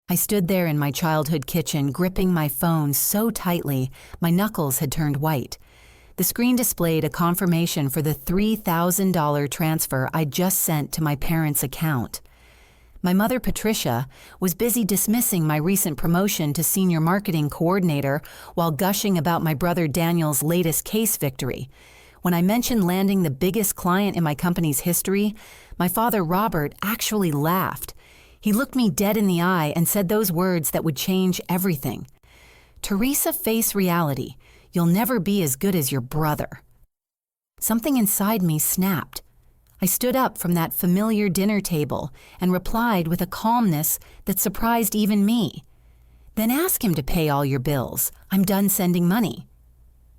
I stood there in my childhood kitchen, gripping my phone so tightly my knuckles had turned white. The screen displayed a confirmation for the $3,000 transfer I'd just sent to my parents' account. My mother, Patricia, was busy dismissing my recent promotion to senior marketing coordinator while gushing about my brother Daniel's latest case victory. When I mentioned landing the biggest client in my company's history, my father, Robert, actually laughed. He looked me dead in the eye and said those words that would change everything. "Teresa, face reality. You'll never be as good as your brother." Something inside me snapped. I stood up from that familiar dinner table and replied with a calmness that surprised even me. "Then ask him to pay all your bills. I'm done sending money."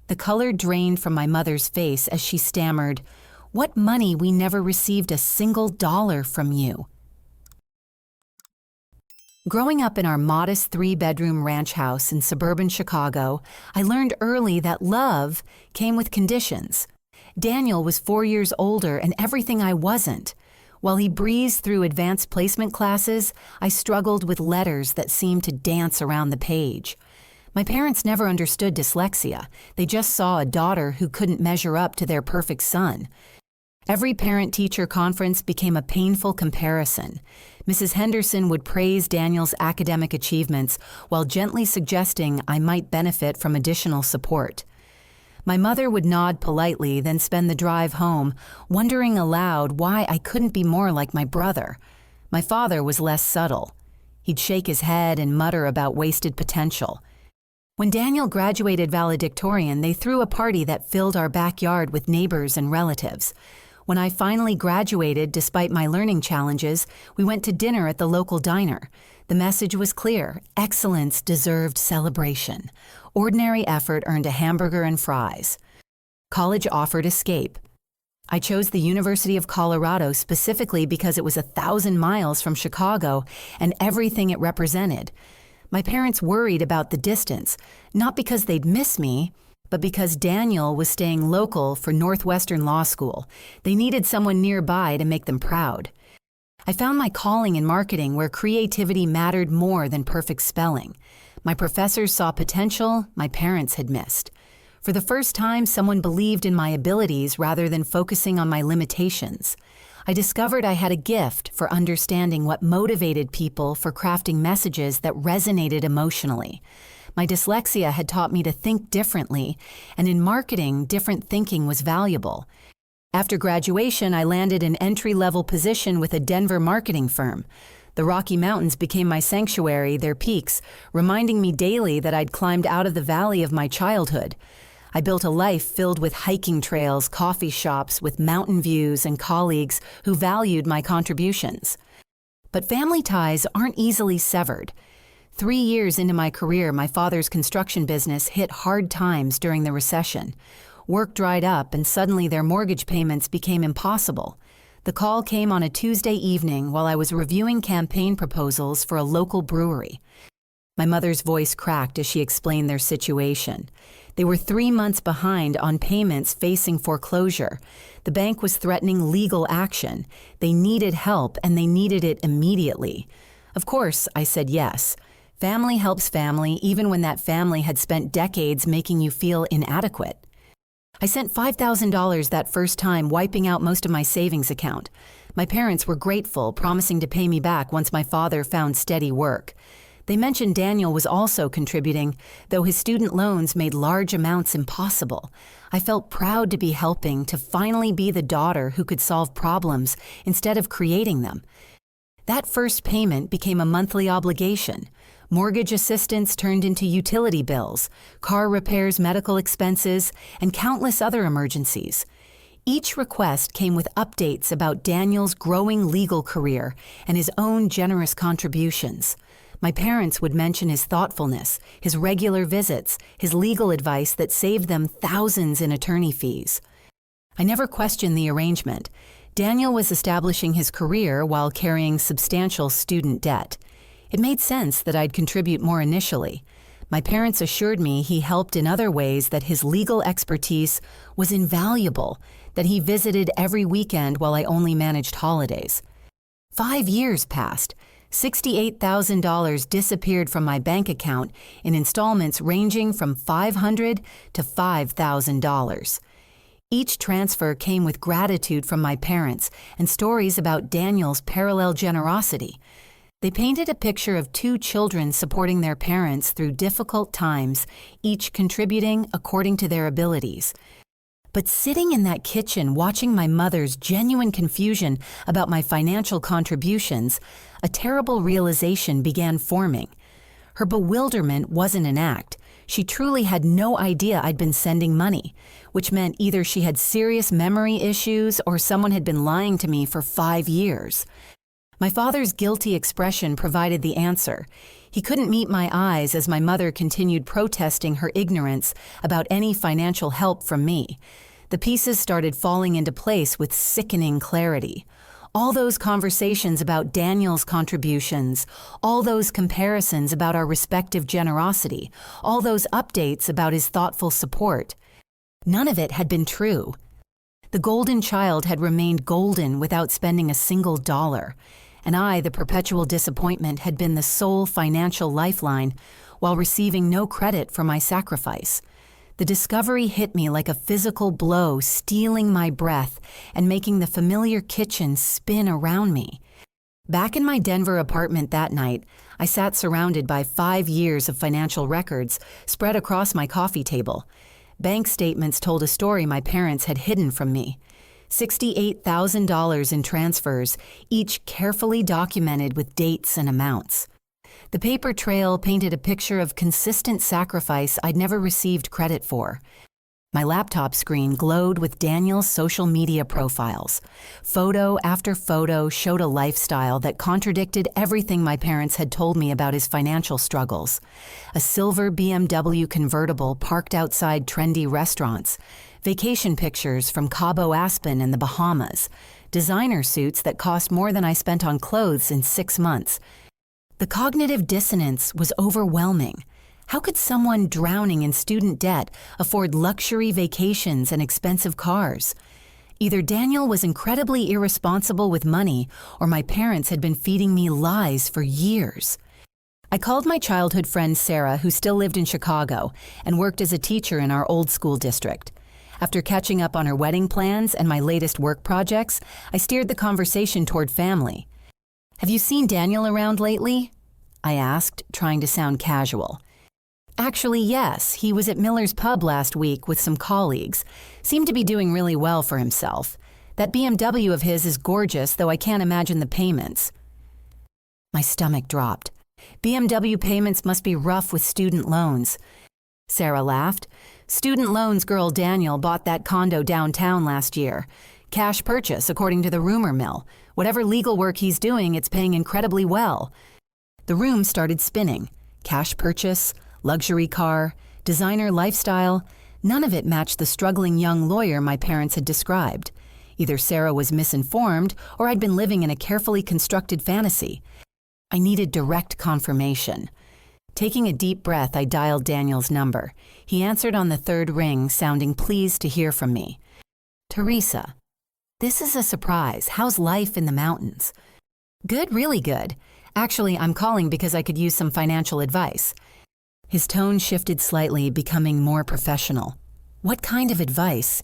The color drained from my mother's face as she stammered, "What money? We never received a single dollar from you." Growing up in our modest 3-bedroom ranch house in suburban Chicago, I learned early that love came with conditions. Daniel was 4 years older and everything I wasn't. While he breezed through advanced placement classes, I struggled with letters that seemed to dance around the page. My parents never understood dyslexia. They just saw a daughter who couldn't measure up to their perfect son. Every parent-teacher conference became a painful comparison. Mrs. Henderson would praise Daniel's academic achievements while gently suggesting I might benefit from additional support. My mother would nod politely, then spend the drive home, wondering aloud why I couldn't be more like my brother. My father was less subtle. He'd shake his head and mutter about wasted potential. When Daniel graduated valedictorian, they threw a party that filled our backyard with neighbors and relatives. When I finally graduated, despite my learning challenges, we went to dinner at the local diner. The message was clear: excellence deserved celebration. Ordinary effort earned a hamburger and fries. College offered escape. I chose the University of Colorado specifically because it was 1,000 miles from Chicago and everything it represented. My parents worried about the distance, not because they'd miss me, but because Daniel was staying local for Northwestern Law School. They needed someone nearby to make them proud. I found my calling in marketing where creativity mattered more than perfect spelling. My professors saw potential my parents had missed. For the first time, someone believed in my abilities rather than focusing on my limitations. I discovered I had a gift for understanding what motivated people for crafting messages that resonated emotionally. My dyslexia had taught me to think differently, and in marketing, different thinking was valuable. After graduation, I landed an entry-level position with a Denver marketing firm. The Rocky Mountains became my sanctuary, their peaks, reminding me daily that I'd climbed out of the valley of my childhood. I built a life filled with hiking trails, coffee shops, with mountain views, and colleagues who valued my contributions. But family ties aren't easily severed. 3 years into my career, my father's construction business hit hard times during the recession. Work dried up, and suddenly their mortgage payments became impossible. The call came on a Tuesday evening while I was reviewing campaign proposals for a local brewery. My mother's voice cracked as she explained their situation. They were 3 months behind on payments, facing foreclosure. The bank was threatening legal action. They needed help, and they needed it immediately. Of course, I said yes. Family helps family, even when that family had spent decades making you feel inadequate. I sent $5,000 that first time, wiping out most of my savings account. My parents were grateful, promising to pay me back once my father found steady work. They mentioned Daniel was also contributing, though his student loans made large amounts impossible. I felt proud to be helping, to finally be the daughter who could solve problems instead of creating them. That first payment became a monthly obligation. Mortgage assistance turned into utility bills, car repairs, medical expenses, and countless other emergencies. Each request came with updates about Daniel's growing legal career and his own generous contributions. My parents would mention his thoughtfulness, his regular visits, his legal advice that saved them thousands in attorney fees. I never questioned the arrangement. Daniel was establishing his career while carrying substantial student debt. It made sense that I'd contribute more initially. My parents assured me he helped in other ways, that his legal expertise was invaluable, that he visited every weekend while I only managed holidays. 5 years passed. $68,000 disappeared from my bank account in installments ranging from $500 to $5,000. Each transfer came with gratitude from my parents and stories about Daniel's parallel generosity. They painted a picture of two children supporting their parents through difficult times, each contributing according to their abilities. But sitting in that kitchen watching my mother's genuine confusion about my financial contributions, a terrible realization began forming. Her bewilderment wasn't an act. She truly had no idea I'd been sending money, which meant either she had serious memory issues or someone had been lying to me for 5 years. My father's guilty expression provided the answer. He couldn't meet my eyes as my mother continued protesting her ignorance about any financial help from me. The pieces started falling into place with sickening clarity. All those conversations about Daniel's contributions, all those comparisons about our respective generosity, all those updates about his thoughtful support. None of it had been true. The golden child had remained golden without spending a single dollar. And I, the perpetual disappointment, had been the sole financial lifeline while receiving no credit for my sacrifice. The discovery hit me like a physical blow, stealing my breath and making the familiar kitchen spin around me. Back in my Denver apartment that night, I sat surrounded by 5 years of financial records spread across my coffee table. Bank statements told a story my parents had hidden from me. $68,000 in transfers, each carefully documented with dates and amounts. The paper trail painted a picture of consistent sacrifice I'd never received credit for. My laptop screen glowed with Daniel's social media profiles. Photo after photo showed a lifestyle that contradicted everything my parents had told me about his financial struggles. A silver BMW convertible parked outside trendy restaurants, vacation pictures from Cabo Aspen and the Bahamas, designer suits that cost more than I spent on clothes in 6 months. The cognitive dissonance was overwhelming. How could someone drowning in student debt afford luxury vacations and expensive cars? Either Daniel was incredibly irresponsible with money, or my parents had been feeding me lies for years. I called my childhood friend Sarah, who still lived in Chicago and worked as a teacher in our old school district. After catching up on her wedding plans and my latest work projects, I steered the conversation toward family. "Have you seen Daniel around lately?" I asked, trying to sound casual. "Actually, yes. He was at Miller's Pub last week with some colleagues. Seemed to be doing really well for himself. That BMW of his is gorgeous, though I can't imagine the payments." My stomach dropped. BMW payments must be rough with student loans. Sarah laughed. "Student loans girl Daniel bought that condo downtown last year. Cash purchase, according to the rumor mill. Whatever legal work he's doing, it's paying incredibly well." The room started spinning. Cash purchase, luxury car, designer lifestyle, none of it matched the struggling young lawyer my parents had described. Either Sarah was misinformed or I'd been living in a carefully constructed fantasy. I needed direct confirmation. Taking a deep breath, I dialed Daniel's number. He answered on the 3rd ring, sounding pleased to hear from me. "Teresa, this is a surprise. How's life in the mountains?" "Good, really good. Actually, I'm calling because I could use some financial advice." His tone shifted slightly, becoming more professional. "What kind of advice?"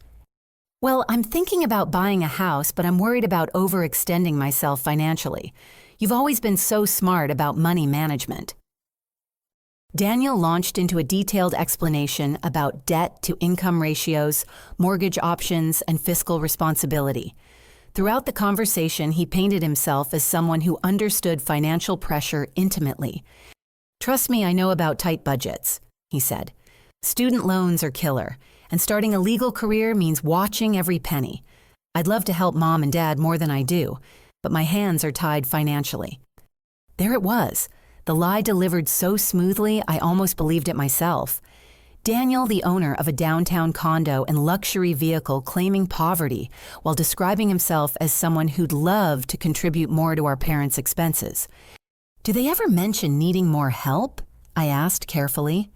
"Well, I'm thinking about buying a house, but I'm worried about overextending myself financially. You've always been so smart about money management." Daniel launched into a detailed explanation about debt-to-income ratios, mortgage options, and fiscal responsibility. Throughout the conversation, he painted himself as someone who understood financial pressure intimately. "Trust me, I know about tight budgets," he said. "Student loans are killer, and starting a legal career means watching every penny. I'd love to help Mom and Dad more than I do, but my hands are tied financially." There it was. The lie delivered so smoothly, I almost believed it myself. Daniel, the owner of a downtown condo and luxury vehicle, claiming poverty while describing himself as someone who'd love to contribute more to our parents' expenses. "Do they ever mention needing more help?" I asked carefully.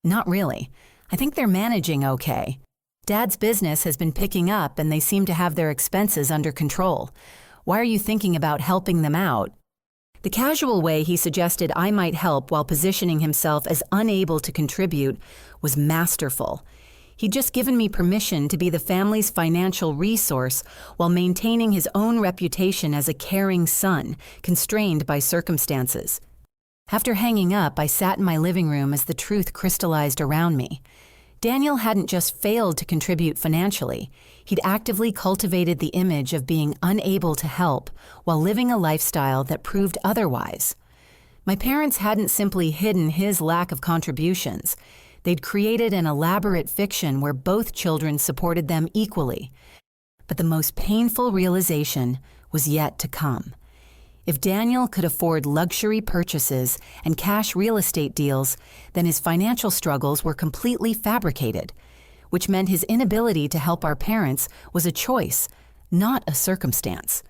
"Not really. I think they're managing okay. Dad's business has been picking up and they seem to have their expenses under control. Why are you thinking about helping them out?" The casual way he suggested I might help while positioning himself as unable to contribute was masterful. He'd just given me permission to be the family's financial resource while maintaining his own reputation as a caring son, constrained by circumstances. After hanging up, I sat in my living room as the truth crystallized around me. Daniel hadn't just failed to contribute financially, he'd actively cultivated the image of being unable to help while living a lifestyle that proved otherwise. My parents hadn't simply hidden his lack of contributions. They'd created an elaborate fiction where both children supported them equally. But the most painful realization was yet to come. If Daniel could afford luxury purchases and cash real estate deals, then his financial struggles were completely fabricated, which meant his inability to help our parents was a choice, not a circumstance.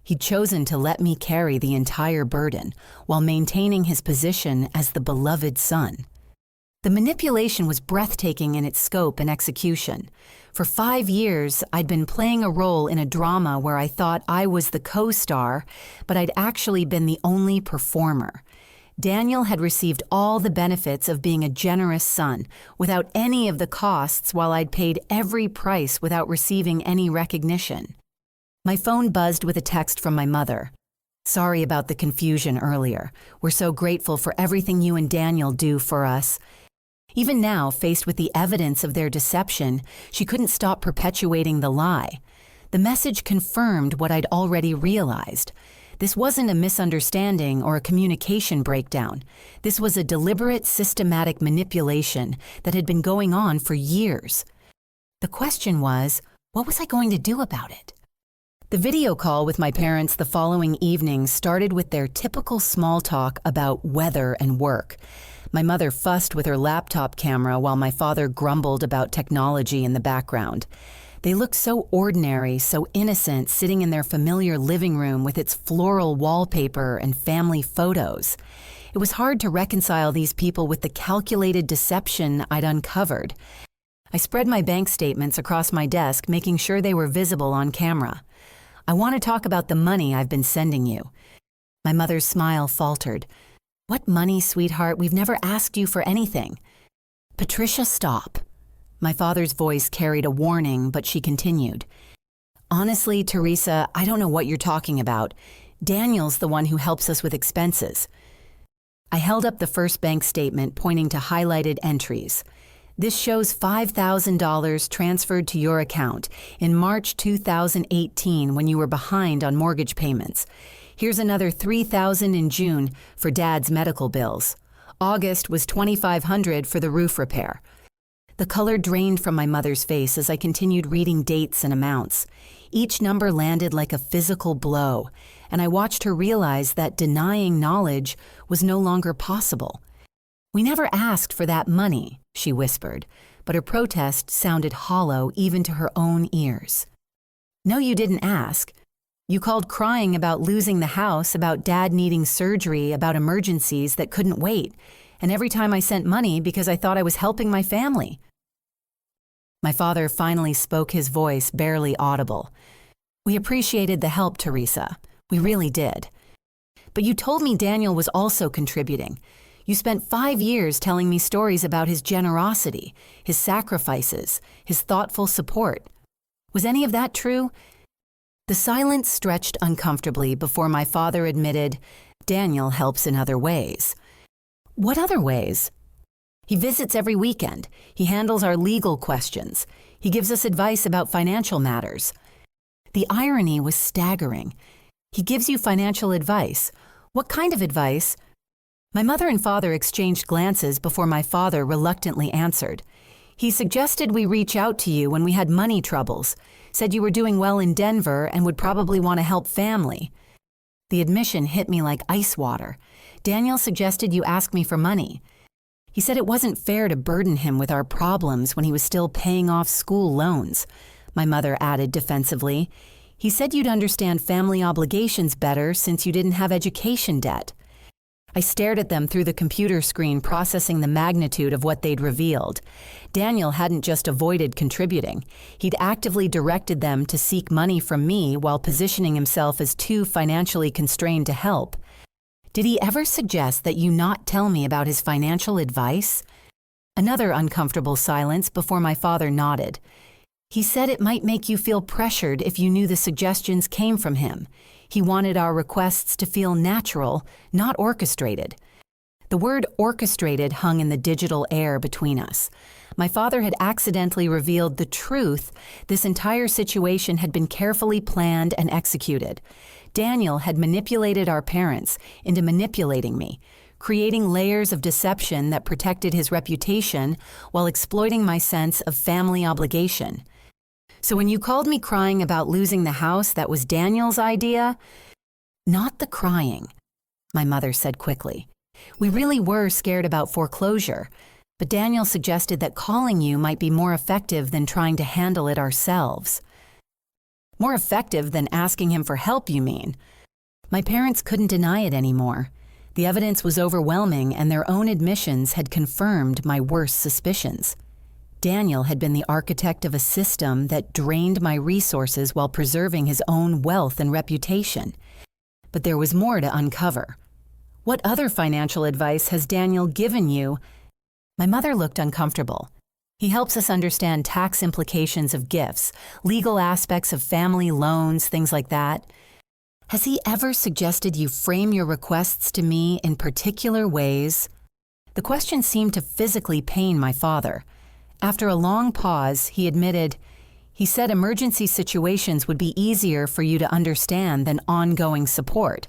He'd chosen to let me carry the entire burden while maintaining his position as the beloved son. The manipulation was breathtaking in its scope and execution. For 5 years, I'd been playing a role in a drama where I thought I was the co-star, but I'd actually been the only performer. Daniel had received all the benefits of being a generous son, without any of the costs, while I'd paid every price without receiving any recognition. My phone buzzed with a text from my mother. "Sorry about the confusion earlier. We're so grateful for everything you and Daniel do for us." Even now, faced with the evidence of their deception, she couldn't stop perpetuating the lie. The message confirmed what I'd already realized. This wasn't a misunderstanding or a communication breakdown. This was a deliberate, systematic manipulation that had been going on for years. The question was, what was I going to do about it? The video call with my parents the following evening started with their typical small talk about weather and work. My mother fussed with her laptop camera while my father grumbled about technology in the background. They looked so ordinary, so innocent, sitting in their familiar living room with its floral wallpaper and family photos. It was hard to reconcile these people with the calculated deception I'd uncovered. I spread my bank statements across my desk, making sure they were visible on camera. "I want to talk about the money I've been sending you." My mother's smile faltered. "What money, sweetheart? We've never asked you for anything." "Patricia, stop." My father's voice carried a warning, but she continued. "Honestly, Teresa, I don't know what you're talking about. Daniel's the one who helps us with expenses." I held up the first bank statement, pointing to highlighted entries. "This shows $5,000 transferred to your account in March 2018 when you were behind on mortgage payments. Here's another $3,000 in June for Dad's medical bills. August was $2,500 for the roof repair." The color drained from my mother's face as I continued reading dates and amounts. Each number landed like a physical blow, and I watched her realize that denying knowledge was no longer possible. "We never asked for that money," she whispered, but her protest sounded hollow even to her own ears. "No, you didn't ask. You called crying about losing the house, about Dad needing surgery, about emergencies that couldn't wait, and every time I sent money because I thought I was helping my family." My father finally spoke, his voice barely audible. "We appreciated the help, Teresa. We really did. But you told me Daniel was also contributing. You spent 5 years telling me stories about his generosity, his sacrifices, his thoughtful support. Was any of that true?" The silence stretched uncomfortably before my father admitted, "Daniel helps in other ways." "What other ways?" "He visits every weekend. He handles our legal questions. He gives us advice about financial matters." The irony was staggering. "He gives you financial advice. What kind of advice?" My mother and father exchanged glances before my father reluctantly answered. "He suggested we reach out to you when we had money troubles, said you were doing well in Denver and would probably want to help family." The admission hit me like ice water. "Daniel suggested you ask me for money. He said it wasn't fair to burden him with our problems when he was still paying off school loans," my mother added defensively. "He said you'd understand family obligations better since you didn't have education debt." I stared at them through the computer screen, processing the magnitude of what they'd revealed. Daniel hadn't just avoided contributing. He'd actively directed them to seek money from me while positioning himself as too financially constrained to help. Did he ever suggest that you not tell me about his financial advice? Another uncomfortable silence before my father nodded. He said it might make you feel pressured if you knew the suggestions came from him. He wanted our requests to feel natural, not orchestrated. The word orchestrated hung in the digital air between us. My father had accidentally revealed the truth. This entire situation had been carefully planned and executed. Daniel had manipulated our parents into manipulating me, creating layers of deception that protected his reputation while exploiting my sense of family obligation. So when you called me crying about losing the house, that was Daniel's idea? Not the crying, my mother said quickly. We really were scared about foreclosure, but Daniel suggested that calling you might be more effective than trying to handle it ourselves. More effective than asking him for help, you mean? My parents couldn't deny it anymore. The evidence was overwhelming, and their own admissions had confirmed my worst suspicions. Daniel had been the architect of a system that drained my resources while preserving his own wealth and reputation. But there was more to uncover. What other financial advice has Daniel given you? My mother looked uncomfortable. He helps us understand tax implications of gifts, legal aspects of family loans, things like that. Has he ever suggested you frame your requests to me in particular ways? The question seemed to physically pain my father. After a long pause, he admitted, he said emergency situations would be easier for you to understand than ongoing support.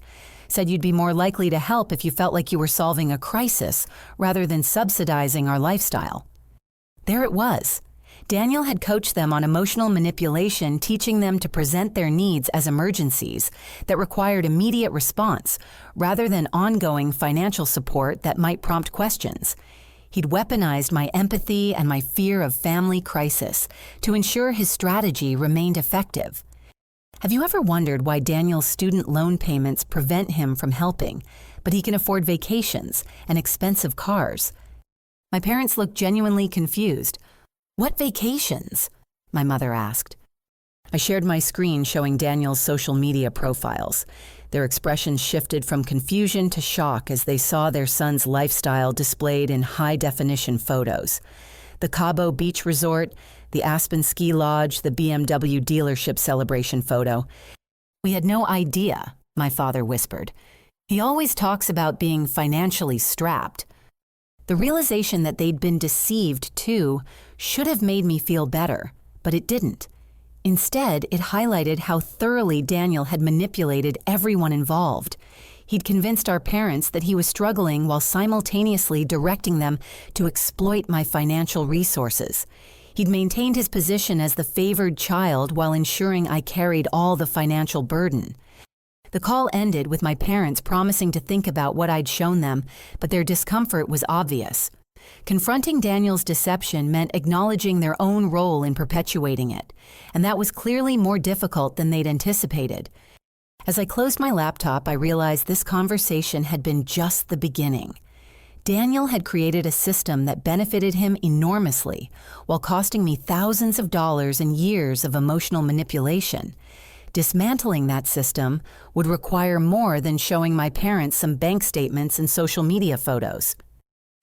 Said you'd be more likely to help if you felt like you were solving a crisis rather than subsidizing our lifestyle. There it was. Daniel had coached them on emotional manipulation, teaching them to present their needs as emergencies that required immediate response rather than ongoing financial support that might prompt questions. He'd weaponized my empathy and my fear of family crisis to ensure his strategy remained effective. Have you ever wondered why Daniel's student loan payments prevent him from helping, but he can afford vacations and expensive cars? My parents looked genuinely confused. What vacations? My mother asked. I shared my screen showing Daniel's social media profiles. Their expressions shifted from confusion to shock as they saw their son's lifestyle displayed in high-definition photos. The Cabo Beach Resort, the Aspen Ski Lodge, the BMW dealership celebration photo. We had no idea, my father whispered. He always talks about being financially strapped. The realization that they'd been deceived, too, should have made me feel better, but it didn't. Instead, it highlighted how thoroughly Daniel had manipulated everyone involved. He'd convinced our parents that he was struggling while simultaneously directing them to exploit my financial resources. He'd maintained his position as the favored child while ensuring I carried all the financial burden. The call ended with my parents promising to think about what I'd shown them, but their discomfort was obvious. Confronting Daniel's deception meant acknowledging their own role in perpetuating it, and that was clearly more difficult than they'd anticipated. As I closed my laptop, I realized this conversation had been just the beginning. Daniel had created a system that benefited him enormously, while costing me thousands of dollars and years of emotional manipulation. Dismantling that system would require more than showing my parents some bank statements and social media photos.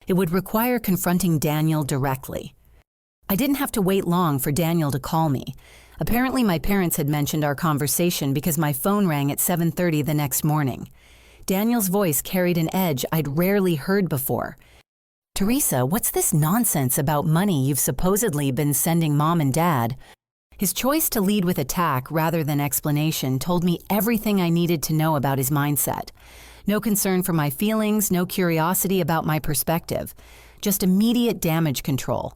It would require confronting Daniel directly. I didn't have to wait long for Daniel to call me. Apparently, my parents had mentioned our conversation because my phone rang at 7:30 the next morning. Daniel's voice carried an edge I'd rarely heard before. "Teresa, what's this nonsense about money you've supposedly been sending Mom and Dad?" His choice to lead with attack rather than explanation told me everything I needed to know about his mindset. No concern for my feelings, no curiosity about my perspective, just immediate damage control.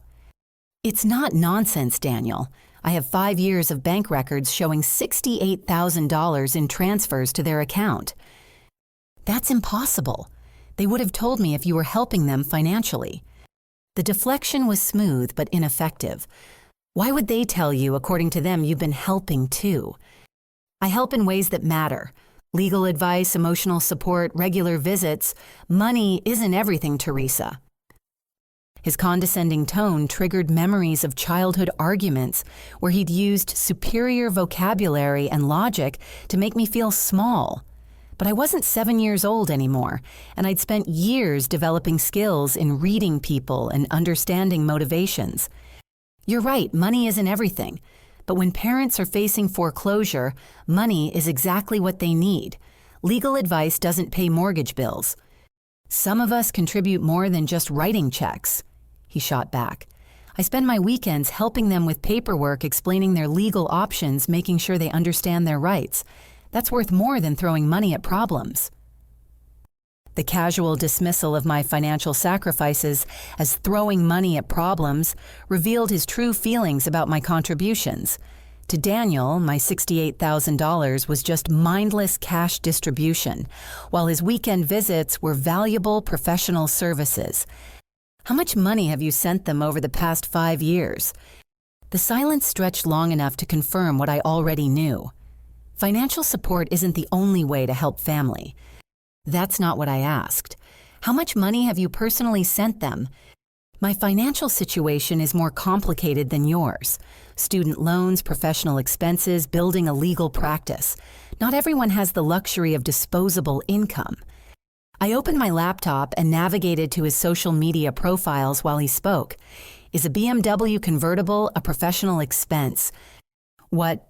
"It's not nonsense, Daniel. I have 5 years of bank records showing $68,000 in transfers to their account." "That's impossible. They would have told me if you were helping them financially." The deflection was smooth but ineffective. "Why would they tell you, according to them, you've been helping too?" "I help in ways that matter. Legal advice, emotional support, regular visits. Money isn't everything, Teresa." His condescending tone triggered memories of childhood arguments where he'd used superior vocabulary and logic to make me feel small. But I wasn't 7 years old anymore, and I'd spent years developing skills in reading people and understanding motivations. You're right, money isn't everything. But when parents are facing foreclosure, money is exactly what they need. Legal advice doesn't pay mortgage bills. Some of us contribute more than just writing checks, he shot back. I spend my weekends helping them with paperwork, explaining their legal options, making sure they understand their rights. That's worth more than throwing money at problems. The casual dismissal of my financial sacrifices as throwing money at problems revealed his true feelings about my contributions. To Daniel, my $68,000 was just mindless cash distribution, while his weekend visits were valuable professional services. How much money have you sent them over the past 5 years? The silence stretched long enough to confirm what I already knew. Financial support isn't the only way to help family. That's not what I asked. How much money have you personally sent them? My financial situation is more complicated than yours. Student loans, professional expenses, building a legal practice. Not everyone has the luxury of disposable income. I opened my laptop and navigated to his social media profiles while he spoke. Is a BMW convertible a professional expense? What?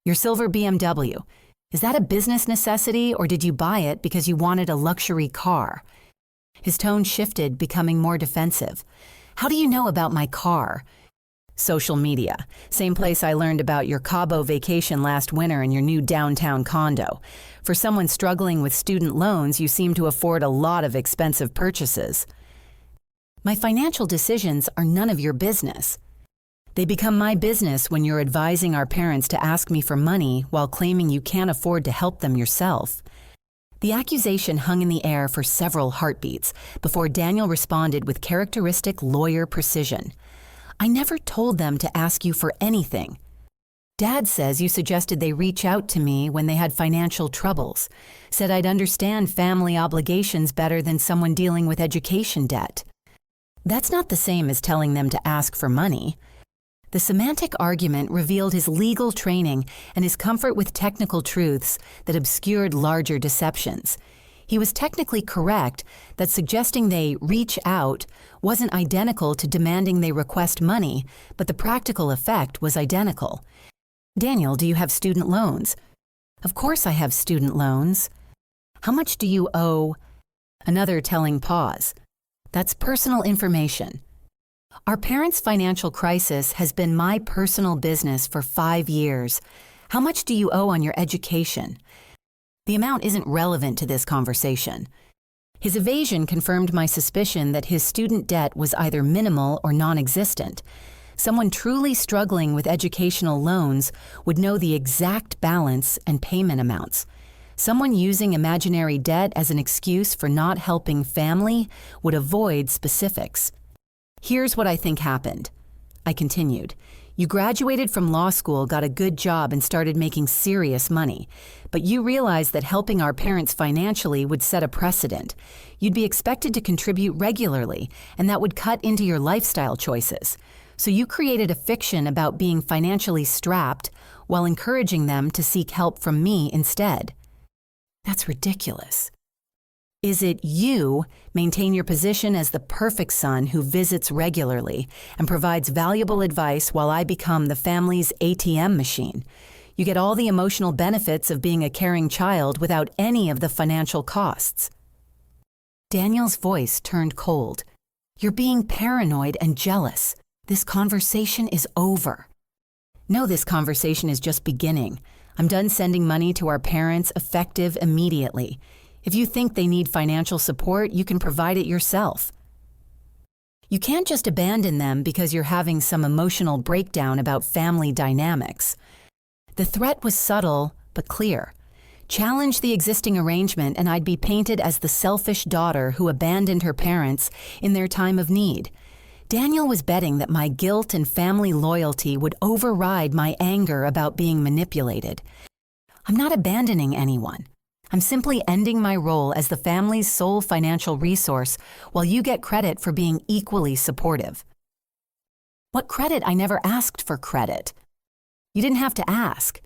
Your silver BMW. Is that a business necessity, or did you buy it because you wanted a luxury car? His tone shifted, becoming more defensive. How do you know about my car? Social media. Same place I learned about your Cabo vacation last winter and your new downtown condo. For someone struggling with student loans, you seem to afford a lot of expensive purchases. My financial decisions are none of your business. They become my business when you're advising our parents to ask me for money while claiming you can't afford to help them yourself. The accusation hung in the air for several heartbeats before Daniel responded with characteristic lawyer precision. I never told them to ask you for anything. Dad says you suggested they reach out to me when they had financial troubles, said I'd understand family obligations better than someone dealing with education debt. That's not the same as telling them to ask for money. The semantic argument revealed his legal training and his comfort with technical truths that obscured larger deceptions. He was technically correct that suggesting they reach out wasn't identical to demanding they request money, but the practical effect was identical. Daniel, do you have student loans? Of course I have student loans. How much do you owe? Another telling pause. That's personal information. Our parents' financial crisis has been my personal business for 5 years. How much do you owe on your education? The amount isn't relevant to this conversation. His evasion confirmed my suspicion that his student debt was either minimal or non-existent. Someone truly struggling with educational loans would know the exact balance and payment amounts. Someone using imaginary debt as an excuse for not helping family would avoid specifics. Here's what I think happened. I continued. You graduated from law school, got a good job, and started making serious money. But you realized that helping our parents financially would set a precedent. You'd be expected to contribute regularly, and that would cut into your lifestyle choices. So you created a fiction about being financially strapped while encouraging them to seek help from me instead. That's ridiculous. Is it you maintain your position as the perfect son who visits regularly and provides valuable advice while I become the family's ATM machine? You get all the emotional benefits of being a caring child without any of the financial costs. Daniel's voice turned cold. You're being paranoid and jealous. This conversation is over. No, this conversation is just beginning. I'm done sending money to our parents, effective immediately. If you think they need financial support, you can provide it yourself. You can't just abandon them because you're having some emotional breakdown about family dynamics. The threat was subtle but clear. Challenge the existing arrangement and I'd be painted as the selfish daughter who abandoned her parents in their time of need. Daniel was betting that my guilt and family loyalty would override my anger about being manipulated. I'm not abandoning anyone. I'm simply ending my role as the family's sole financial resource while you get credit for being equally supportive. What credit? I never asked for credit. You didn't have to ask.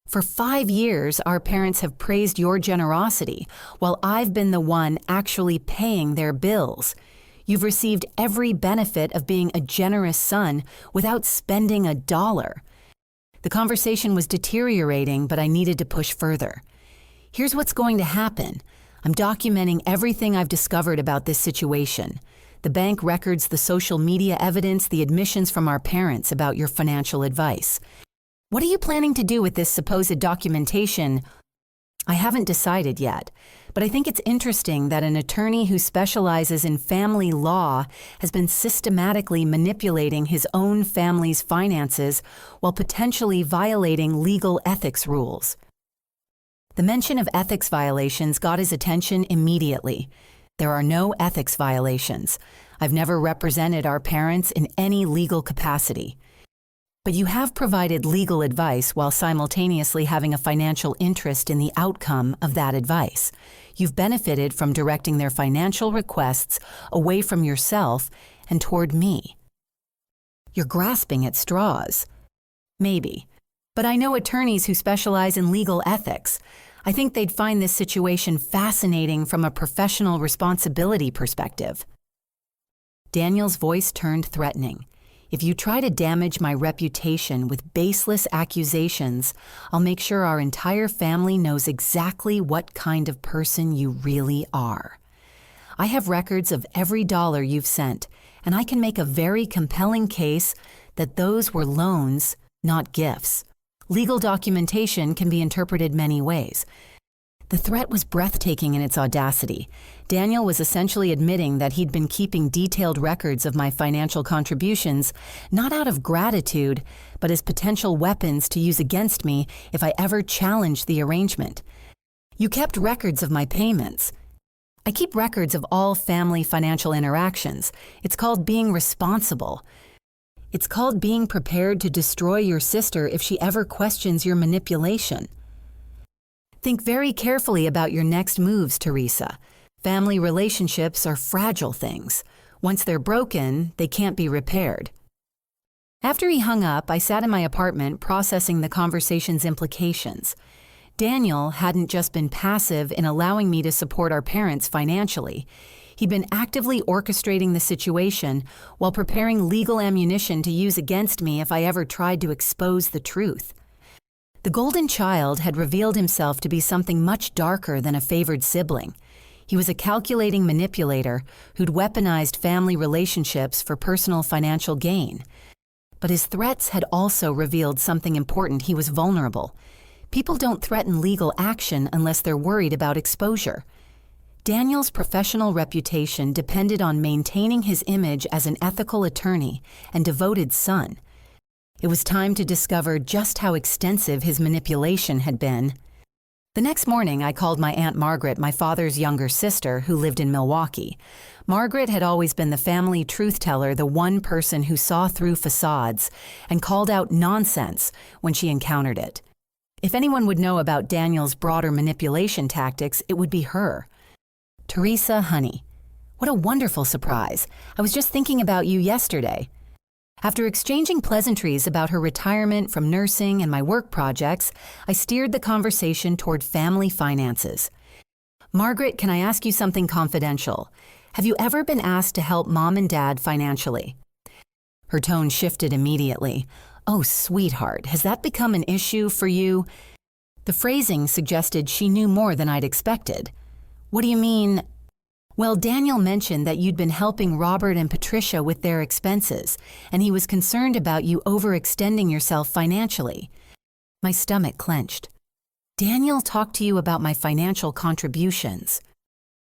For 5 years, our parents have praised your generosity, while I've been the one actually paying their bills. You've received every benefit of being a generous son without spending a dollar. The conversation was deteriorating, but I needed to push further. Here's what's going to happen. I'm documenting everything I've discovered about this situation. The bank records, the social media evidence, the admissions from our parents about your financial advice. What are you planning to do with this supposed documentation? I haven't decided yet, but I think it's interesting that an attorney who specializes in family law has been systematically manipulating his own family's finances while potentially violating legal ethics rules. The mention of ethics violations got his attention immediately. There are no ethics violations. I've never represented our parents in any legal capacity. But you have provided legal advice while simultaneously having a financial interest in the outcome of that advice. You've benefited from directing their financial requests away from yourself and toward me. You're grasping at straws. Maybe. But I know attorneys who specialize in legal ethics. I think they'd find this situation fascinating from a professional responsibility perspective. Daniel's voice turned threatening. If you try to damage my reputation with baseless accusations, I'll make sure our entire family knows exactly what kind of person you really are. I have records of every dollar you've sent, and I can make a very compelling case that those were loans, not gifts. Legal documentation can be interpreted many ways. The threat was breathtaking in its audacity. Daniel was essentially admitting that he'd been keeping detailed records of my financial contributions, not out of gratitude, but as potential weapons to use against me if I ever challenged the arrangement. You kept records of my payments. I keep records of all family financial interactions. It's called being responsible. It's called being prepared to destroy your sister if she ever questions your manipulation. Think very carefully about your next moves, Teresa. Family relationships are fragile things. Once they're broken, they can't be repaired. After he hung up, I sat in my apartment processing the conversation's implications. Daniel hadn't just been passive in allowing me to support our parents financially. He'd been actively orchestrating the situation while preparing legal ammunition to use against me if I ever tried to expose the truth. The golden child had revealed himself to be something much darker than a favored sibling. He was a calculating manipulator who'd weaponized family relationships for personal financial gain. But his threats had also revealed something important. He was vulnerable. People don't threaten legal action unless they're worried about exposure. Daniel's professional reputation depended on maintaining his image as an ethical attorney and devoted son. It was time to discover just how extensive his manipulation had been. The next morning, I called my Aunt Margaret, my father's younger sister, who lived in Milwaukee. Margaret had always been the family truth teller, the one person who saw through facades and called out nonsense when she encountered it. If anyone would know about Daniel's broader manipulation tactics, it would be her. Teresa, honey, what a wonderful surprise. I was just thinking about you yesterday. After exchanging pleasantries about her retirement from nursing and my work projects, I steered the conversation toward family finances. Margaret, can I ask you something confidential? Have you ever been asked to help Mom and Dad financially? Her tone shifted immediately. Oh, sweetheart, has that become an issue for you? The phrasing suggested she knew more than I'd expected. What do you mean? Well, Daniel mentioned that you'd been helping Robert and Patricia with their expenses, and he was concerned about you overextending yourself financially. My stomach clenched. Daniel talked to you about my financial contributions.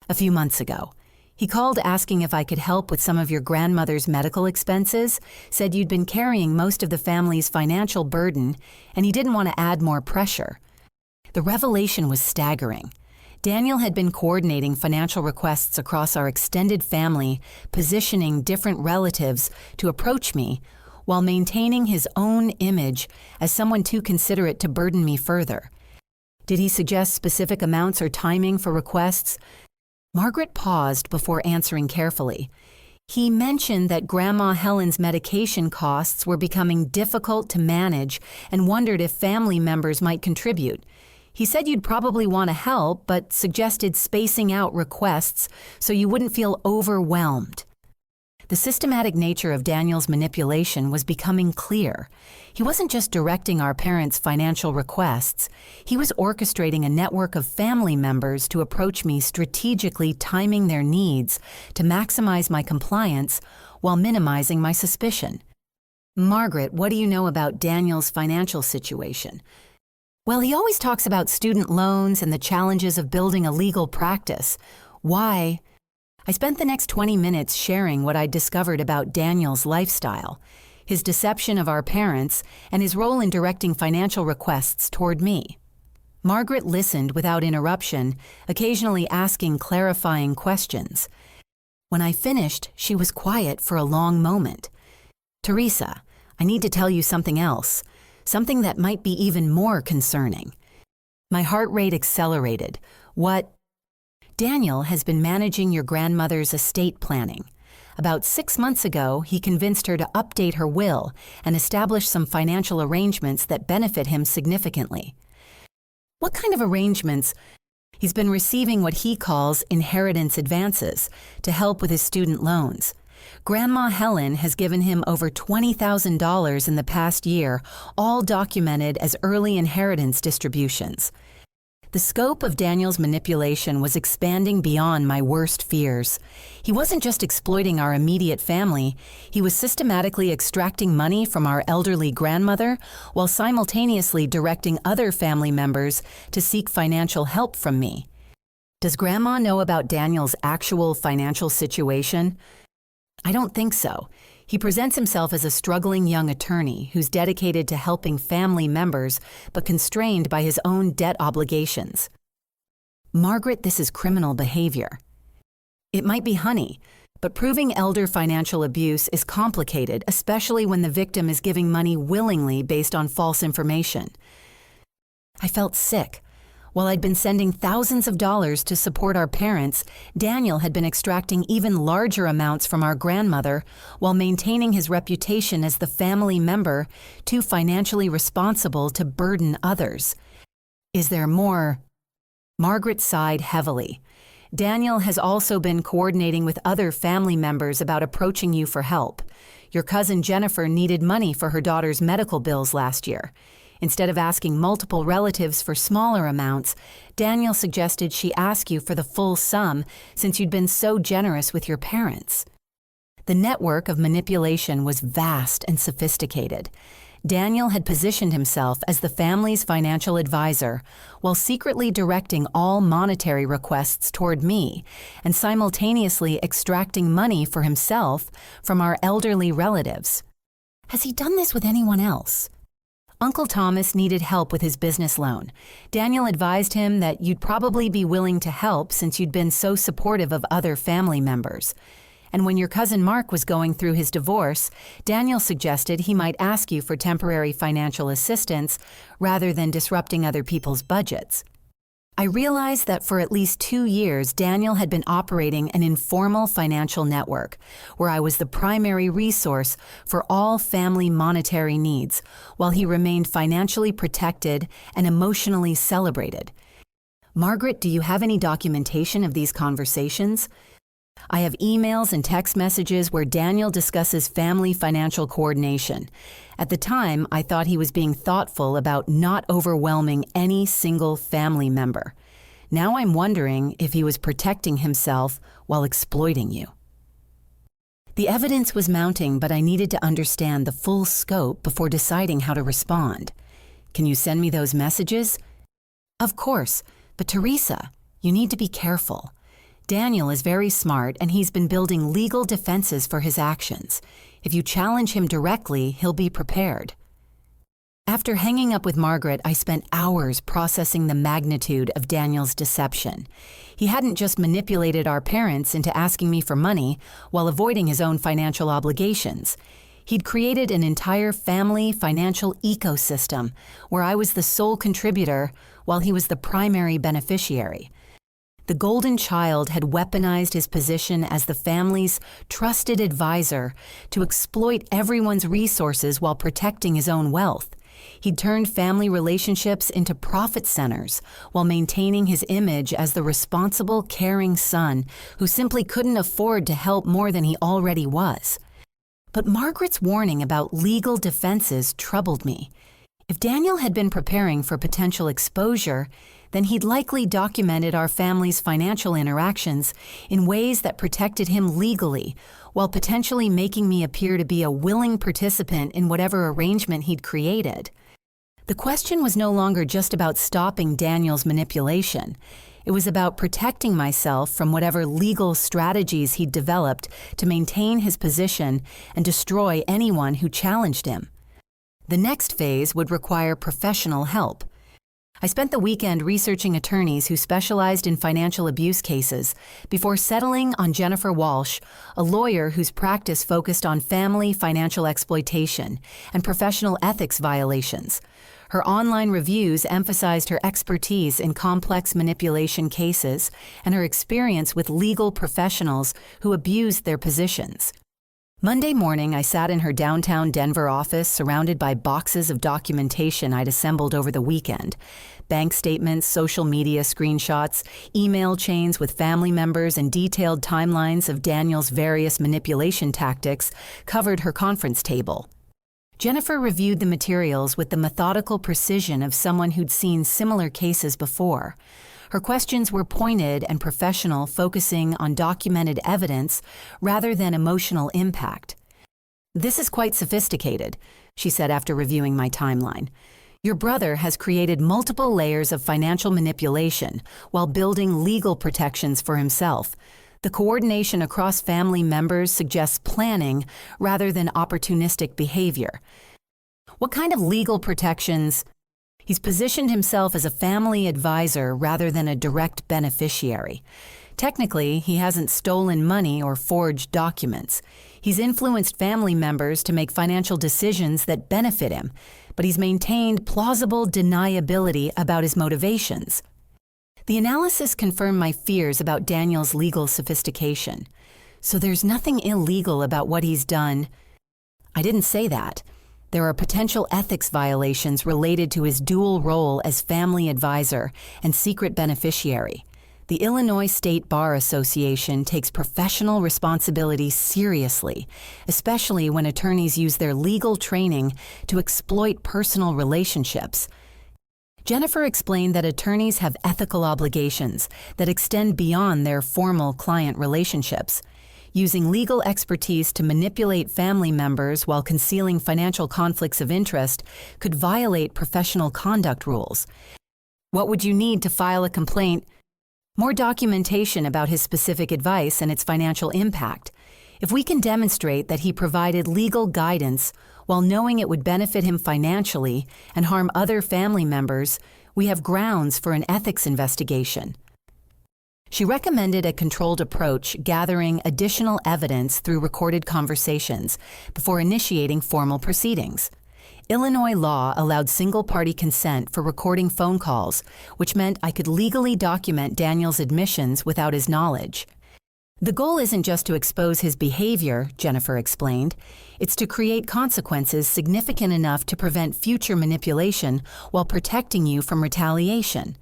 A few months ago. He called asking if I could help with some of your grandmother's medical expenses, said you'd been carrying most of the family's financial burden, and he didn't want to add more pressure. The revelation was staggering. Daniel had been coordinating financial requests across our extended family, positioning different relatives to approach me while maintaining his own image as someone too considerate to burden me further. Did he suggest specific amounts or timing for requests? Margaret paused before answering carefully. He mentioned that Grandma Helen's medication costs were becoming difficult to manage and wondered if family members might contribute. He said you'd probably want to help, but suggested spacing out requests so you wouldn't feel overwhelmed. The systematic nature of Daniel's manipulation was becoming clear. He wasn't just directing our parents' financial requests. He was orchestrating a network of family members to approach me, strategically timing their needs to maximize my compliance while minimizing my suspicion. Margaret, what do you know about Daniel's financial situation? Well, he always talks about student loans and the challenges of building a legal practice. Why? I spent the next 20 minutes sharing what I'd discovered about Daniel's lifestyle, his deception of our parents, and his role in directing financial requests toward me. Margaret listened without interruption, occasionally asking clarifying questions. When I finished, she was quiet for a long moment. "Teresa, I need to tell you something else, something that might be even more concerning." My heart rate accelerated. "What?" "Daniel has been managing your grandmother's estate planning. About 6 months ago, he convinced her to update her will and establish some financial arrangements that benefit him significantly." "What kind of arrangements?" "He's been receiving what he calls inheritance advances to help with his student loans. Grandma Helen has given him over $20,000 in the past year, all documented as early inheritance distributions." The scope of Daniel's manipulation was expanding beyond my worst fears. He wasn't just exploiting our immediate family, he was systematically extracting money from our elderly grandmother while simultaneously directing other family members to seek financial help from me. Does Grandma know about Daniel's actual financial situation? I don't think so. He presents himself as a struggling young attorney who's dedicated to helping family members but constrained by his own debt obligations. Margaret, this is criminal behavior. It might be, honey, but proving elder financial abuse is complicated, especially when the victim is giving money willingly based on false information. I felt sick. While I'd been sending thousands of dollars to support our parents, Daniel had been extracting even larger amounts from our grandmother while maintaining his reputation as the family member too financially responsible to burden others. Is there more? Margaret sighed heavily. Daniel has also been coordinating with other family members about approaching you for help. Your cousin Jennifer needed money for her daughter's medical bills last year. Instead of asking multiple relatives for smaller amounts, Daniel suggested she ask you for the full sum since you'd been so generous with your parents. The network of manipulation was vast and sophisticated. Daniel had positioned himself as the family's financial advisor while secretly directing all monetary requests toward me and simultaneously extracting money for himself from our elderly relatives. Has he done this with anyone else? Uncle Thomas needed help with his business loan. Daniel advised him that you'd probably be willing to help since you'd been so supportive of other family members. And when your cousin Mark was going through his divorce, Daniel suggested he might ask you for temporary financial assistance rather than disrupting other people's budgets. I realized that for at least 2 years, Daniel had been operating an informal financial network where I was the primary resource for all family monetary needs, while he remained financially protected and emotionally celebrated. Margaret, do you have any documentation of these conversations? I have emails and text messages where Daniel discusses family financial coordination. At the time, I thought he was being thoughtful about not overwhelming any single family member. Now I'm wondering if he was protecting himself while exploiting you. The evidence was mounting, but I needed to understand the full scope before deciding how to respond. Can you send me those messages? Of course, but Teresa, you need to be careful. Daniel is very smart and he's been building legal defenses for his actions. If you challenge him directly, he'll be prepared. After hanging up with Margaret, I spent hours processing the magnitude of Daniel's deception. He hadn't just manipulated our parents into asking me for money while avoiding his own financial obligations. He'd created an entire family financial ecosystem where I was the sole contributor while he was the primary beneficiary. The golden child had weaponized his position as the family's trusted advisor to exploit everyone's resources while protecting his own wealth. He'd turned family relationships into profit centers while maintaining his image as the responsible, caring son who simply couldn't afford to help more than he already was. But Margaret's warning about legal defenses troubled me. If Daniel had been preparing for potential exposure, then he'd likely documented our family's financial interactions in ways that protected him legally, while potentially making me appear to be a willing participant in whatever arrangement he'd created. The question was no longer just about stopping Daniel's manipulation. It was about protecting myself from whatever legal strategies he'd developed to maintain his position and destroy anyone who challenged him. The next phase would require professional help. I spent the weekend researching attorneys who specialized in financial abuse cases before settling on Jennifer Walsh, a lawyer whose practice focused on family financial exploitation and professional ethics violations. Her online reviews emphasized her expertise in complex manipulation cases and her experience with legal professionals who abused their positions. Monday morning, I sat in her downtown Denver office surrounded by boxes of documentation I'd assembled over the weekend. Bank statements, social media screenshots, email chains with family members, and detailed timelines of Daniel's various manipulation tactics covered her conference table. Jennifer reviewed the materials with the methodical precision of someone who'd seen similar cases before. Her questions were pointed and professional, focusing on documented evidence rather than emotional impact. "This is quite sophisticated," she said after reviewing my timeline. "Your brother has created multiple layers of financial manipulation while building legal protections for himself. The coordination across family members suggests planning rather than opportunistic behavior." "What kind of legal protections?" "He's positioned himself as a family advisor rather than a direct beneficiary. Technically, he hasn't stolen money or forged documents. He's influenced family members to make financial decisions that benefit him, but he's maintained plausible deniability about his motivations." The analysis confirmed my fears about Daniel's legal sophistication. "So there's nothing illegal about what he's done?" "I didn't say that. There are potential ethics violations related to his dual role as family advisor and secret beneficiary. The Illinois State Bar Association takes professional responsibility seriously, especially when attorneys use their legal training to exploit personal relationships." Jennifer explained that attorneys have ethical obligations that extend beyond their formal client relationships. Using legal expertise to manipulate family members while concealing financial conflicts of interest could violate professional conduct rules. "What would you need to file a complaint?" "More documentation about his specific advice and its financial impact. If we can demonstrate that he provided legal guidance while knowing it would benefit him financially and harm other family members, we have grounds for an ethics investigation." She recommended a controlled approach, gathering additional evidence through recorded conversations before initiating formal proceedings. Illinois law allowed single-party consent for recording phone calls, which meant I could legally document Daniel's admissions without his knowledge. "The goal isn't just to expose his behavior," Jennifer explained. "It's to create consequences significant enough to prevent future manipulation while protecting you from retaliation."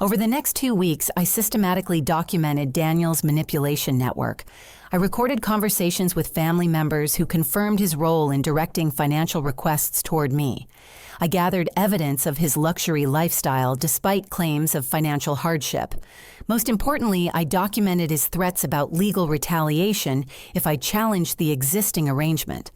Over the next 2 weeks, I systematically documented Daniel's manipulation network. I recorded conversations with family members who confirmed his role in directing financial requests toward me. I gathered evidence of his luxury lifestyle despite claims of financial hardship. Most importantly, I documented his threats about legal retaliation if I challenged the existing arrangement.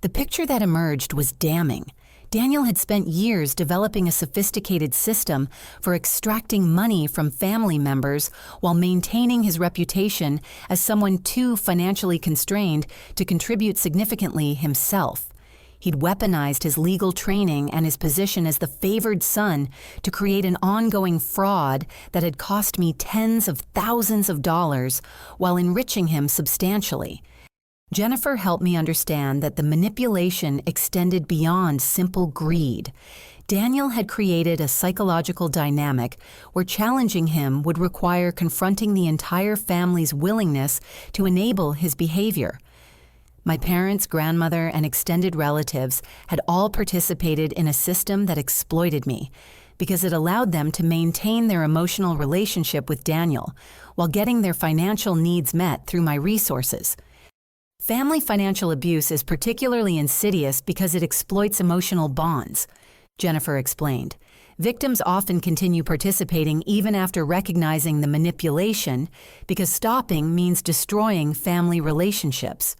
The picture that emerged was damning. Daniel had spent years developing a sophisticated system for extracting money from family members while maintaining his reputation as someone too financially constrained to contribute significantly himself. He'd weaponized his legal training and his position as the favored son to create an ongoing fraud that had cost me tens of thousands of dollars while enriching him substantially. Jennifer helped me understand that the manipulation extended beyond simple greed. Daniel had created a psychological dynamic where challenging him would require confronting the entire family's willingness to enable his behavior. My parents, grandmother, and extended relatives had all participated in a system that exploited me because it allowed them to maintain their emotional relationship with Daniel while getting their financial needs met through my resources. Family financial abuse is particularly insidious because it exploits emotional bonds, Jennifer explained. Victims often continue participating even after recognizing the manipulation because stopping means destroying family relationships.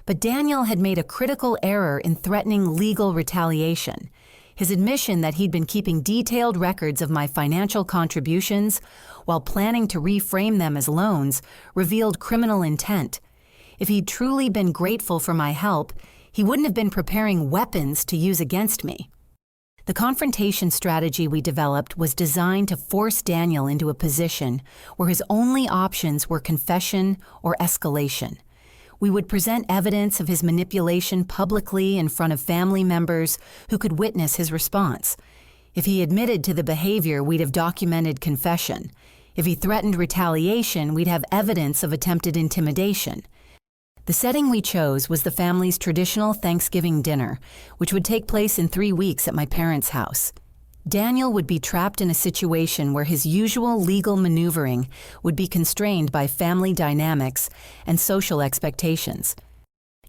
But Daniel had made a critical error in threatening legal retaliation. His admission that he'd been keeping detailed records of my financial contributions while planning to reframe them as loans revealed criminal intent. If he'd truly been grateful for my help, he wouldn't have been preparing weapons to use against me. The confrontation strategy we developed was designed to force Daniel into a position where his only options were confession or escalation. We would present evidence of his manipulation publicly in front of family members who could witness his response. If he admitted to the behavior, we'd have documented confession. If he threatened retaliation, we'd have evidence of attempted intimidation. The setting we chose was the family's traditional Thanksgiving dinner, which would take place in 3 weeks at my parents' house. Daniel would be trapped in a situation where his usual legal maneuvering would be constrained by family dynamics and social expectations.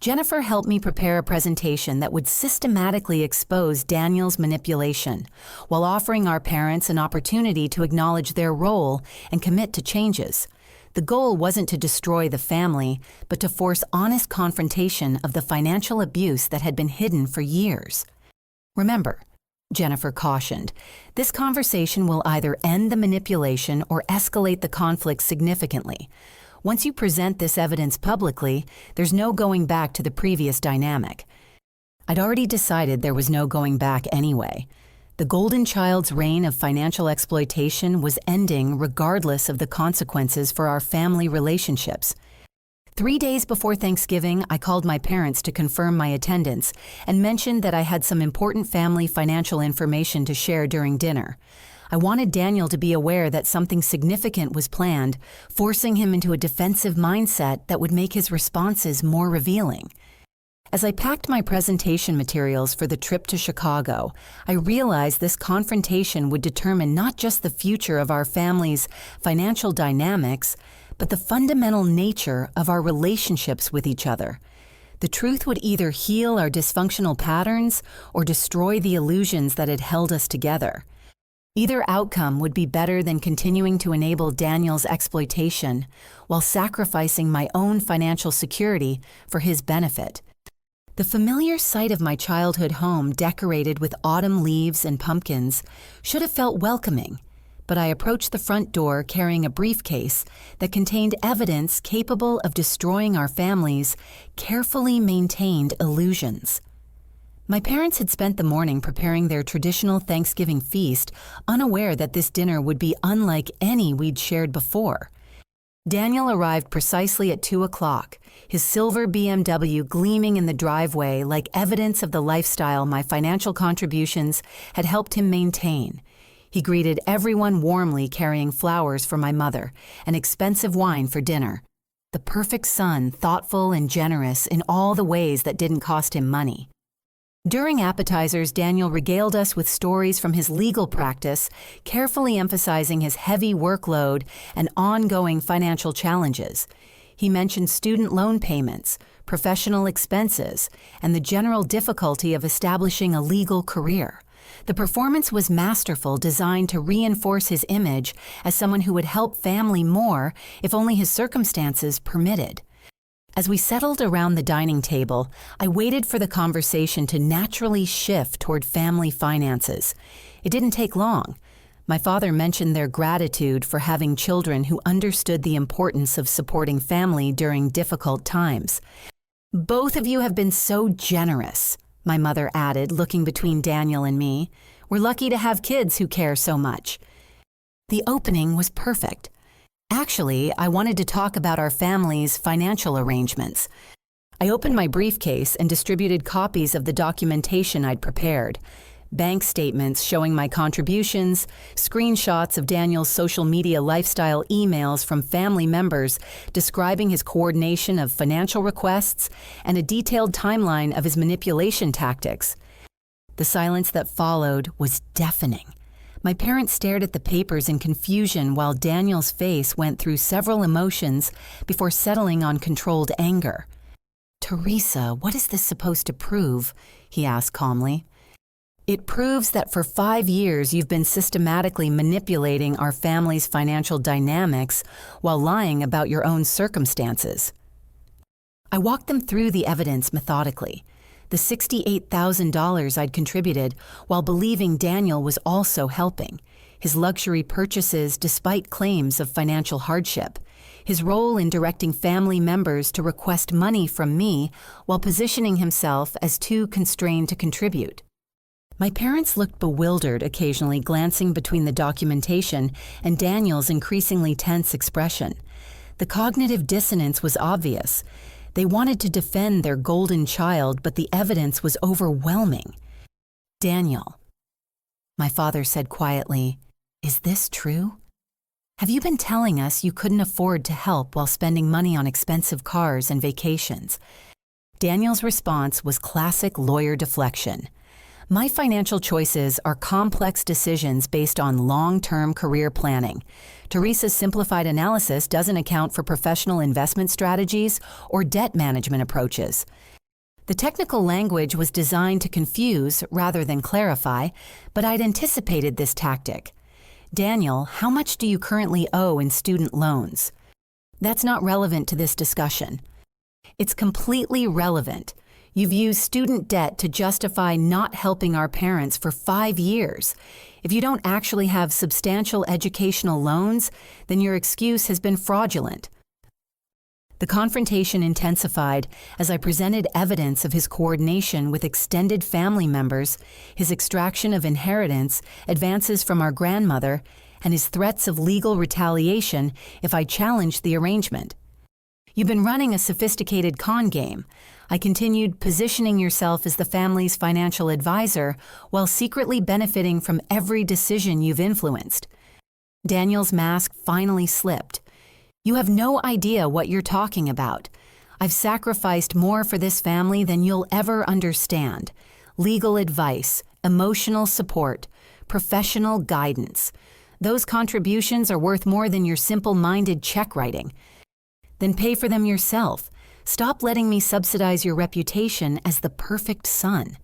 Jennifer helped me prepare a presentation that would systematically expose Daniel's manipulation, while offering our parents an opportunity to acknowledge their role and commit to changes. The goal wasn't to destroy the family, but to force honest confrontation of the financial abuse that had been hidden for years. Remember, Jennifer cautioned, this conversation will either end the manipulation or escalate the conflict significantly. Once you present this evidence publicly, there's no going back to the previous dynamic. I'd already decided there was no going back anyway. The golden child's reign of financial exploitation was ending regardless of the consequences for our family relationships. 3 days before Thanksgiving, I called my parents to confirm my attendance and mentioned that I had some important family financial information to share during dinner. I wanted Daniel to be aware that something significant was planned, forcing him into a defensive mindset that would make his responses more revealing. As I packed my presentation materials for the trip to Chicago, I realized this confrontation would determine not just the future of our family's financial dynamics, but the fundamental nature of our relationships with each other. The truth would either heal our dysfunctional patterns or destroy the illusions that had held us together. Either outcome would be better than continuing to enable Daniel's exploitation while sacrificing my own financial security for his benefit. The familiar sight of my childhood home decorated with autumn leaves and pumpkins should have felt welcoming, but I approached the front door carrying a briefcase that contained evidence capable of destroying our family's carefully maintained illusions. My parents had spent the morning preparing their traditional Thanksgiving feast, unaware that this dinner would be unlike any we'd shared before. Daniel arrived precisely at 2 o'clock, his silver BMW gleaming in the driveway like evidence of the lifestyle my financial contributions had helped him maintain. He greeted everyone warmly, carrying flowers for my mother and expensive wine for dinner. The perfect son, thoughtful and generous in all the ways that didn't cost him money. During appetizers, Daniel regaled us with stories from his legal practice, carefully emphasizing his heavy workload and ongoing financial challenges. He mentioned student loan payments, professional expenses, and the general difficulty of establishing a legal career. The performance was masterful, designed to reinforce his image as someone who would help family more if only his circumstances permitted. As we settled around the dining table, I waited for the conversation to naturally shift toward family finances. It didn't take long. My father mentioned their gratitude for having children who understood the importance of supporting family during difficult times. "Both of you have been so generous," my mother added, looking between Daniel and me. "We're lucky to have kids who care so much." The opening was perfect. Actually, I wanted to talk about our family's financial arrangements. I opened my briefcase and distributed copies of the documentation I'd prepared. bank statements showing my contributions, screenshots of Daniel's social media lifestyle emails from family members describing his coordination of financial requests, and a detailed timeline of his manipulation tactics. The silence that followed was deafening. My parents stared at the papers in confusion while Daniel's face went through several emotions before settling on controlled anger. "Teresa, what is this supposed to prove?" he asked calmly. "It proves that for 5 years you've been systematically manipulating our family's financial dynamics while lying about your own circumstances." I walked them through the evidence methodically. The $68,000 I'd contributed while believing Daniel was also helping, his luxury purchases despite claims of financial hardship, his role in directing family members to request money from me while positioning himself as too constrained to contribute. My parents looked bewildered, occasionally glancing between the documentation and Daniel's increasingly tense expression. The cognitive dissonance was obvious. They wanted to defend their golden child, but the evidence was overwhelming. "Daniel," my father said quietly, "is this true? Have you been telling us you couldn't afford to help while spending money on expensive cars and vacations?" Daniel's response was classic lawyer deflection. "My financial choices are complex decisions based on long-term career planning. Teresa's simplified analysis doesn't account for professional investment strategies or debt management approaches." The technical language was designed to confuse rather than clarify, but I'd anticipated this tactic. "Daniel, how much do you currently owe in student loans?" "That's not relevant to this discussion." "It's completely relevant. You've used student debt to justify not helping our parents for 5 years. If you don't actually have substantial educational loans, then your excuse has been fraudulent." The confrontation intensified as I presented evidence of his coordination with extended family members, his extraction of inheritance, advances from our grandmother, and his threats of legal retaliation if I challenged the arrangement. "You've been running a sophisticated con game." I continued, "positioning yourself as the family's financial advisor while secretly benefiting from every decision you've influenced." Daniel's mask finally slipped. "You have no idea what you're talking about. I've sacrificed more for this family than you'll ever understand. Legal advice, emotional support, professional guidance. Those contributions are worth more than your simple-minded check writing. Then pay for them yourself. Stop letting me subsidize your reputation as the perfect son."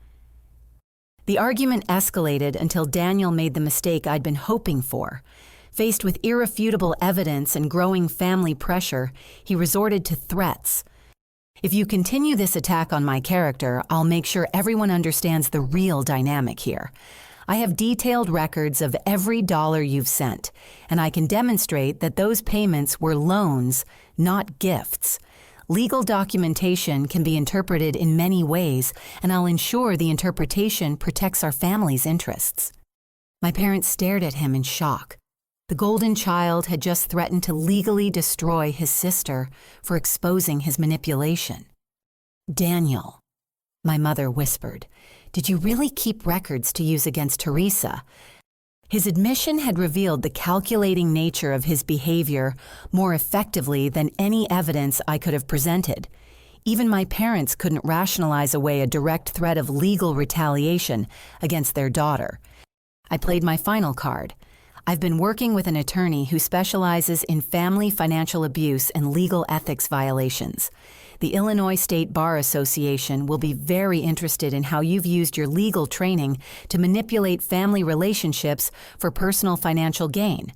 The argument escalated until Daniel made the mistake I'd been hoping for. Faced with irrefutable evidence and growing family pressure, he resorted to threats. "If you continue this attack on my character, I'll make sure everyone understands the real dynamic here. I have detailed records of every dollar you've sent, and I can demonstrate that those payments were loans, not gifts. Legal documentation can be interpreted in many ways, and I'll ensure the interpretation protects our family's interests." My parents stared at him in shock. The golden child had just threatened to legally destroy his sister for exposing his manipulation. "Daniel," my mother whispered, "did you really keep records to use against Teresa?" His admission had revealed the calculating nature of his behavior more effectively than any evidence I could have presented. Even my parents couldn't rationalize away a direct threat of legal retaliation against their daughter. I played my final card. "I've been working with an attorney who specializes in family financial abuse and legal ethics violations. The Illinois State Bar Association will be very interested in how you've used your legal training to manipulate family relationships for personal financial gain."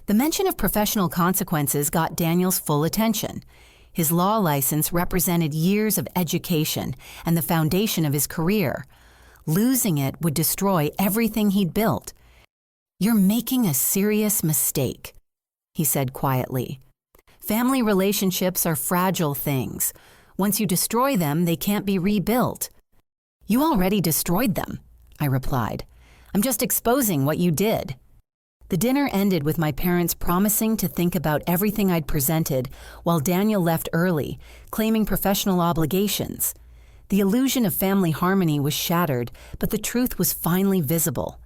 The mention of professional consequences got Daniel's full attention. His law license represented years of education and the foundation of his career. Losing it would destroy everything he'd built. "You're making a serious mistake," he said quietly. "Family relationships are fragile things. Once you destroy them, they can't be rebuilt." "You already destroyed them," I replied. "I'm just exposing what you did." The dinner ended with my parents promising to think about everything I'd presented while Daniel left early, claiming professional obligations. The illusion of family harmony was shattered, but the truth was finally visible.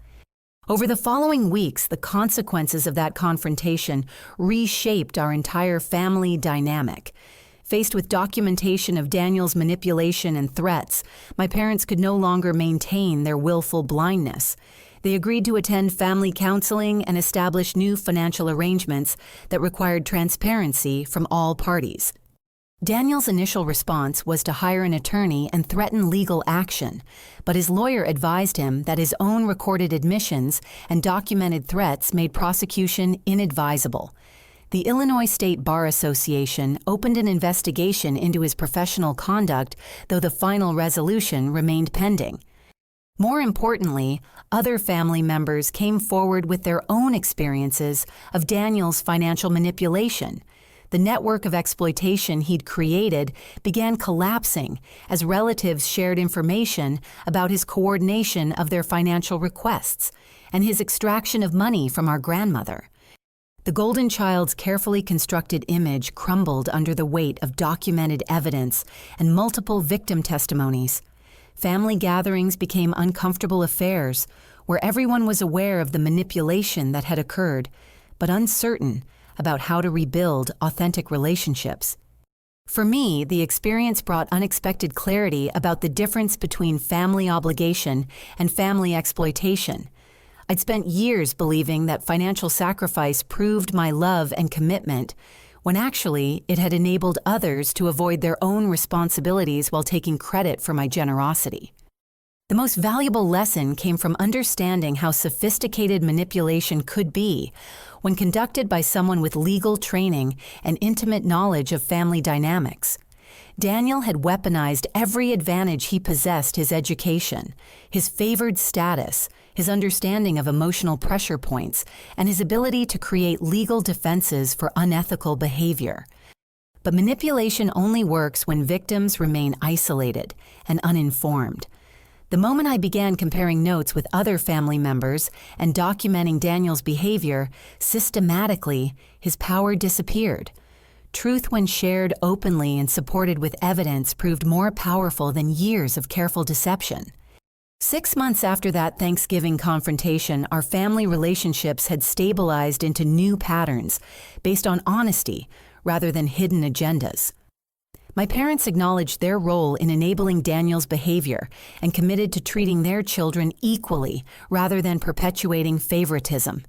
Over the following weeks, the consequences of that confrontation reshaped our entire family dynamic. Faced with documentation of Daniel's manipulation and threats, my parents could no longer maintain their willful blindness. They agreed to attend family counseling and establish new financial arrangements that required transparency from all parties. Daniel's initial response was to hire an attorney and threaten legal action, but his lawyer advised him that his own recorded admissions and documented threats made prosecution inadvisable. The Illinois State Bar Association opened an investigation into his professional conduct, though the final resolution remained pending. More importantly, other family members came forward with their own experiences of Daniel's financial manipulation. The network of exploitation he'd created began collapsing as relatives shared information about his coordination of their financial requests and his extraction of money from our grandmother. The golden child's carefully constructed image crumbled under the weight of documented evidence and multiple victim testimonies. Family gatherings became uncomfortable affairs where everyone was aware of the manipulation that had occurred, but uncertain about how to rebuild authentic relationships. For me, the experience brought unexpected clarity about the difference between family obligation and family exploitation. I'd spent years believing that financial sacrifice proved my love and commitment, when actually it had enabled others to avoid their own responsibilities while taking credit for my generosity. The most valuable lesson came from understanding how sophisticated manipulation could be when conducted by someone with legal training and intimate knowledge of family dynamics. Daniel had weaponized every advantage he possessed: his education, his favored status, his understanding of emotional pressure points, and his ability to create legal defenses for unethical behavior. But manipulation only works when victims remain isolated and uninformed. The moment I began comparing notes with other family members and documenting Daniel's behavior, systematically, his power disappeared. Truth, when shared openly and supported with evidence, proved more powerful than years of careful deception. 6 months after that Thanksgiving confrontation, our family relationships had stabilized into new patterns based on honesty rather than hidden agendas. My parents acknowledged their role in enabling Daniel's behavior and committed to treating their children equally rather than perpetuating favoritism.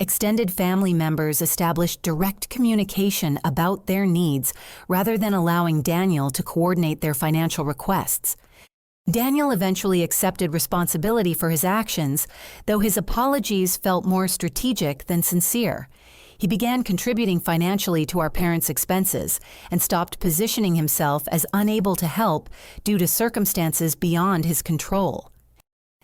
Extended family members established direct communication about their needs rather than allowing Daniel to coordinate their financial requests. Daniel eventually accepted responsibility for his actions, though his apologies felt more strategic than sincere. He began contributing financially to our parents' expenses and stopped positioning himself as unable to help due to circumstances beyond his control.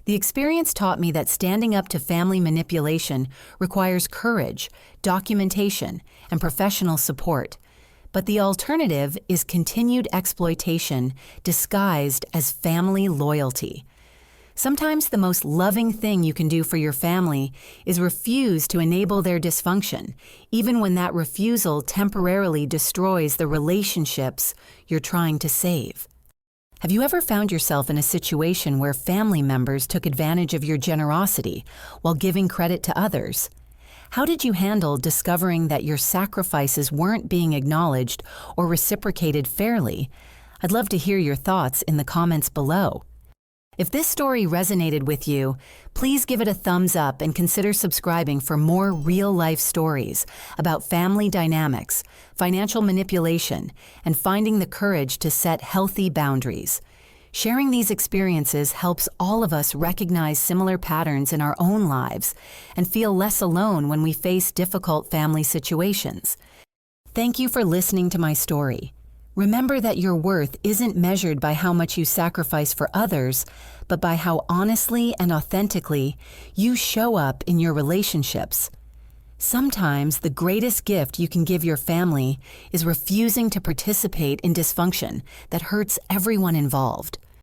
The experience taught me that standing up to family manipulation requires courage, documentation, and professional support. But the alternative is continued exploitation disguised as family loyalty. Sometimes the most loving thing you can do for your family is refuse to enable their dysfunction, even when that refusal temporarily destroys the relationships you're trying to save. Have you ever found yourself in a situation where family members took advantage of your generosity while giving credit to others? How did you handle discovering that your sacrifices weren't being acknowledged or reciprocated fairly? I'd love to hear your thoughts in the comments below. If this story resonated with you, please give it a thumbs up and consider subscribing for more real-life stories about family dynamics, financial manipulation, and finding the courage to set healthy boundaries. Sharing these experiences helps all of us recognize similar patterns in our own lives and feel less alone when we face difficult family situations. Thank you for listening to my story. Remember that your worth isn't measured by how much you sacrifice for others, but by how honestly and authentically you show up in your relationships. Sometimes the greatest gift you can give your family is refusing to participate in dysfunction that hurts everyone involved.